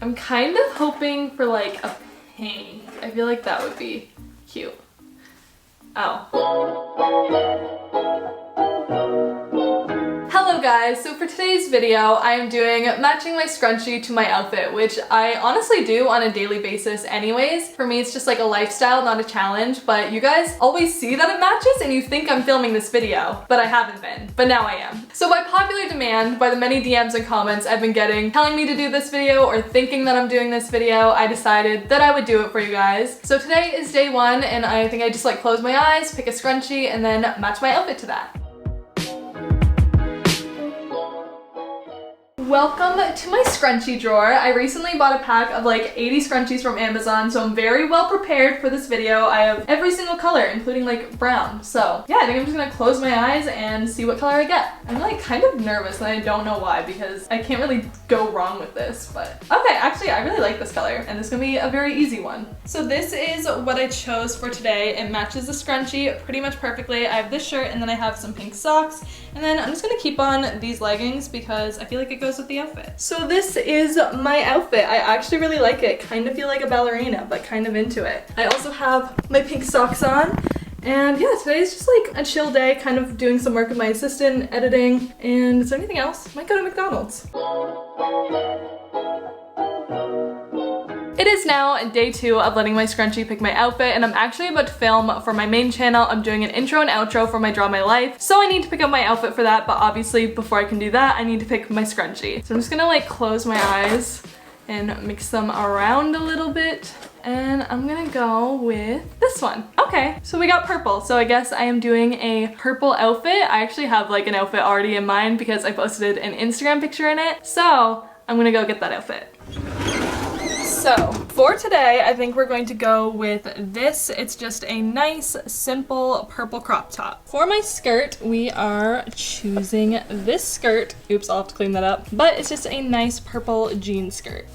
I'm kind of hoping for like a pink. I feel like that would be cute. Oh. Hello guys, so for today's video I am doing matching my scrunchie to my outfit, which I honestly do on a daily basis anyways. For me it's just like a lifestyle, not a challenge, but you guys always see that it matches and you think I'm filming this video, but I haven't been, but now I am. So by popular demand, by the many DMs and comments I've been getting telling me to do this video or thinking that I'm doing this video, I decided that I would do it for you guys. So today is day one and I think I just like close my eyes, pick a scrunchie, and then match my outfit to that. Welcome to my scrunchie drawer. I recently bought a pack of like 80 scrunchies from Amazon, so I'm very well prepared for this video. I have every single color, including like brown. So yeah, I think I'm just gonna close my eyes and see what color I get. I'm like kind of nervous and I don't know why because I can't really go wrong with this, but okay, actually I really like this color and this is gonna be a very easy one. So this is what I chose for today. It matches the scrunchie pretty much perfectly. I have this shirt and then I have some pink socks, and then I'm just gonna keep on these leggings because I feel like it goes with the outfit. So this is my outfit. I actually really like it. Kind of feel like a ballerina, but kind of into it. I also have my pink socks on. And yeah, today's just like a chill day, kind of doing some work with my assistant, editing, and is there anything else? Might go to McDonald's. It is now day 2 of letting my scrunchie pick my outfit, and I'm actually about to film for my main channel. I'm doing an intro and outro for my Draw My Life, so I need to pick up my outfit for that, but obviously before I can do that, I need to pick my scrunchie. So I'm just gonna like close my eyes and mix them around a little bit, and I'm gonna go with this one. Okay, so we got purple, so I guess I am doing a purple outfit. I actually have like an outfit already in mind because I posted an Instagram picture in it, so I'm gonna go get that outfit. So for today, I think we're going to go with this. It's just a nice, simple purple crop top. For my skirt, we are choosing this skirt. Oops, I'll have to clean that up. But it's just a nice purple jean skirt.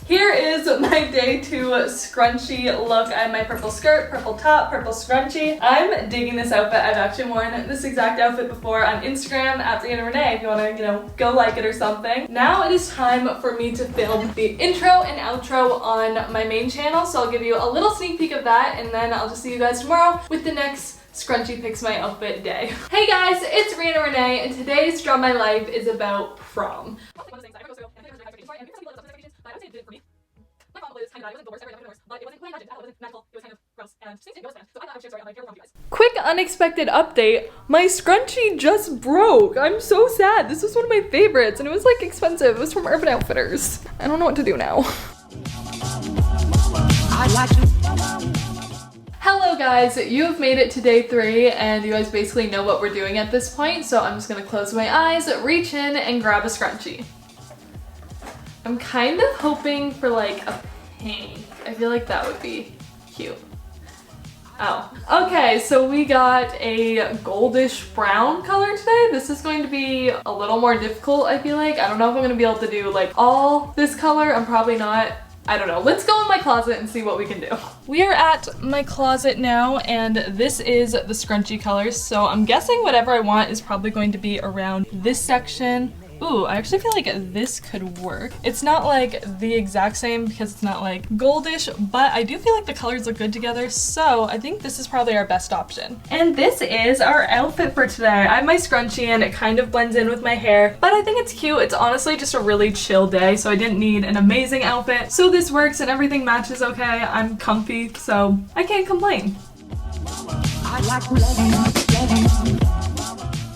Here is my day 2 scrunchie look. I have my purple skirt, purple top, purple scrunchie. I'm digging this outfit. I've actually worn this exact outfit before on Instagram at ExtraBriannaRenee if you want to, you know, go like it or something. Now it is time for me to film the intro and outro on my main channel, so I'll give you a little sneak peek of that, and then I'll just see you guys tomorrow with the next Scrunchie Picks My Outfit day. Hey guys, it's ExtraBriannaRenee, and today's Draw My Life is about prom. Quick unexpected update, my scrunchie just broke. I'm so sad. This was one of my favorites and it was like expensive. It was from Urban Outfitters. I don't know what to do now. Hello guys, you have made it to day 3 and you guys basically know what we're doing at this point, so I'm just gonna close my eyes, reach in, and grab a scrunchie. I'm kind of hoping for like a pink. I feel like that would be cute. Oh. Okay, so we got a goldish brown color today. This is going to be a little more difficult, I feel like. I don't know if I'm gonna be able to do like all this color. I'm probably not. I don't know. Let's go in my closet and see what we can do. We are at my closet now, and this is the scrunchie colors. So I'm guessing whatever I want is probably going to be around this section. Ooh, I actually feel like this could work. It's not like the exact same because it's not like goldish, but I do feel like the colors look good together, so I think this is probably our best option. And this is our outfit for today. I have my scrunchie and it kind of blends in with my hair, but I think it's cute. It's honestly just a really chill day, so I didn't need an amazing outfit. So this works and everything matches okay. I'm comfy, so I can't complain.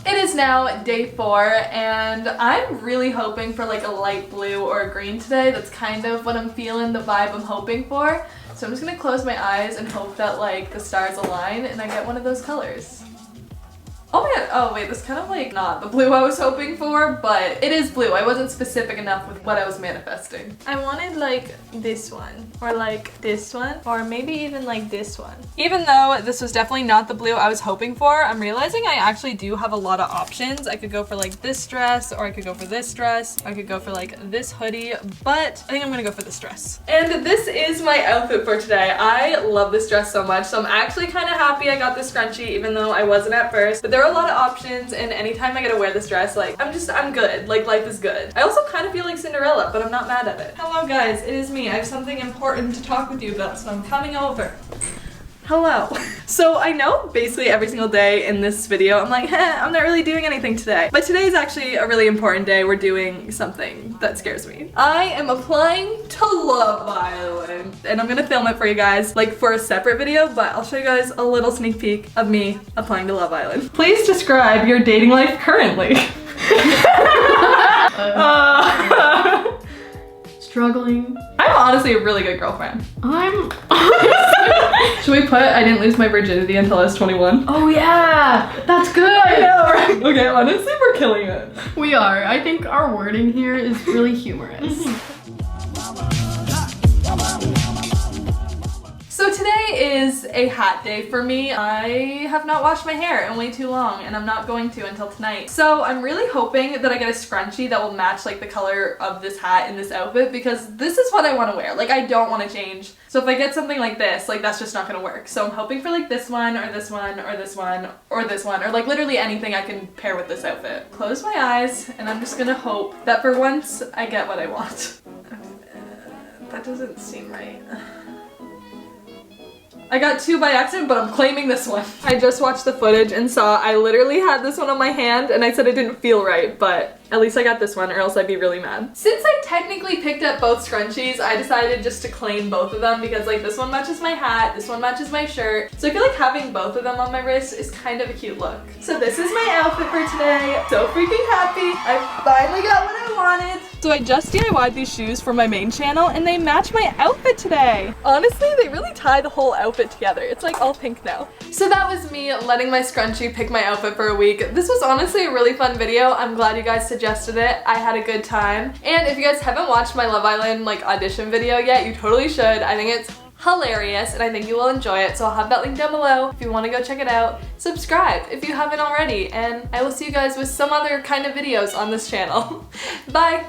It is now day 4 and I'm really hoping for like a light blue or a green today. That's kind of what I'm feeling, the vibe I'm hoping for. So I'm just gonna close my eyes and hope that like the stars align and I get one of those colors. Oh my god, oh wait, this kind of like not the blue I was hoping for, but it is blue. I wasn't specific enough with what I was manifesting. I wanted like this one, or like this one, or maybe even like this one. Even though this was definitely not the blue I was hoping for, I'm realizing I actually do have a lot of options. I could go for like this dress, or I could go for this dress, or I could go for like this hoodie, but I think I'm gonna go for this dress. And this is my outfit for today. I love this dress so much, so I'm actually kind of happy I got this scrunchie, even though I wasn't at first, but there There are a lot of options, and anytime I get to wear this dress, like, I'm good. Like, life is good. I also kind of feel like Cinderella, but I'm not mad at it. Hello guys, it is me. I have something important to talk with you about, so I'm coming over. Hello. So I know basically every single day in this video I'm like, I'm not really doing anything today. But today is actually a really important day. We're doing something that scares me. I am applying to Love Island. And I'm gonna film it for you guys, like for a separate video, but I'll show you guys a little sneak peek of me applying to Love Island. Please describe your dating life currently. Struggling. I'm honestly a really good girlfriend. Should we put I didn't lose my virginity until I was 21? Oh yeah, that's good. I know, right? Okay, honestly, we're killing it. We are. I think our wording here is really humorous. So today is a hat day for me. I have not washed my hair in way too long, and I'm not going to until tonight. So I'm really hoping that I get a scrunchie that will match like the color of this hat in this outfit, because this is what I want to wear. Like, I don't want to change. So if I get something like this, like, that's just not gonna work. So I'm hoping for like this one, or this one, or this one, or this one, or like literally anything I can pair with this outfit. Close my eyes, and I'm just gonna hope that for once I get what I want. That doesn't seem right. I got two by accident, but I'm claiming this one. I just watched the footage and saw I literally had this one on my hand, and I said it didn't feel right, but at least I got this one, or else I'd be really mad. Since I technically picked up both scrunchies, I decided just to claim both of them, because like this one matches my hat, this one matches my shirt. So I feel like having both of them on my wrist is kind of a cute look. So this is my outfit for today. So freaking happy. I finally got what I wanted. So I just DIY'd these shoes for my Maine channel, and they match my outfit today. Honestly, they really tie the whole outfit together. It's like all pink now. So that was me letting my scrunchie pick my outfit for a week. This was honestly a really fun video. I'm glad you guys suggested it. I had a good time. And if you guys haven't watched my Love Island like audition video yet, you totally should. I think it's hilarious, and I think you will enjoy it, so I'll have that link down below if you want to go check it out. Subscribe if you haven't already, and I will see you guys with some other kind of videos on this channel. Bye!